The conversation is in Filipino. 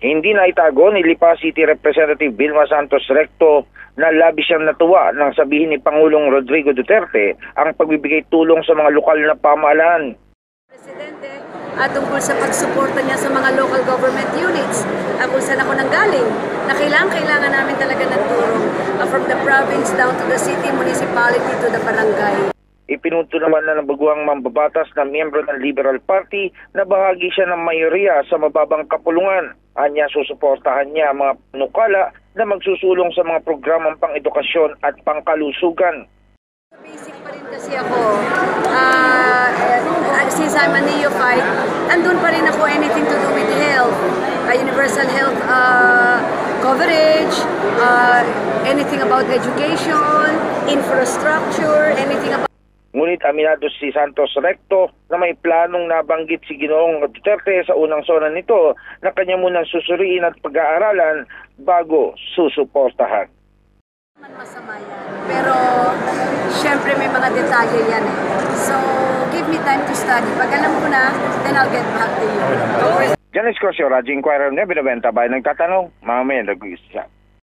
Hindi na itago ni Lipa City Representative Vilma Santos Recto na labis siyang natuwa nang sabihin ni Pangulong Rodrigo Duterte ang pagbibigay tulong sa mga lokal na pamahalaan. Presidente, tungkol sa pagsuporta niya sa mga local government units, kung saan ako nanggaling, na kailangan namin talaga ng tulong from the province down to the city, municipality to the barangay. Ipinunto naman na ng baguhang mambabatas na miyembro ng Liberal Party na bahagi siya ng mayoriya sa mababang kapulungan. Anya susuportahan niya mga panukala na magsusulong sa mga programang pang-edukasyon at pangkalusugan. Basic pa rin kasi ako, since I'm a neophyte, andun pa rin ako anything to do with health, universal health coverage, anything about education, infrastructure, anything about... Ngunit aminado si Santos Recto na may planong nabanggit si Ginoong Duterte sa unang sona nito na kanya munang susuriin at pag-aaralan bago susuportahan. Masama yan. Pero syempre may mga detalye yan eh. So give me time to study. Pag alam ko na, then I'll get back to you. Janice Cosio, Radyo Inquirer, Nebinabenta, bayan nagtatanong, mamaya nag-uusap.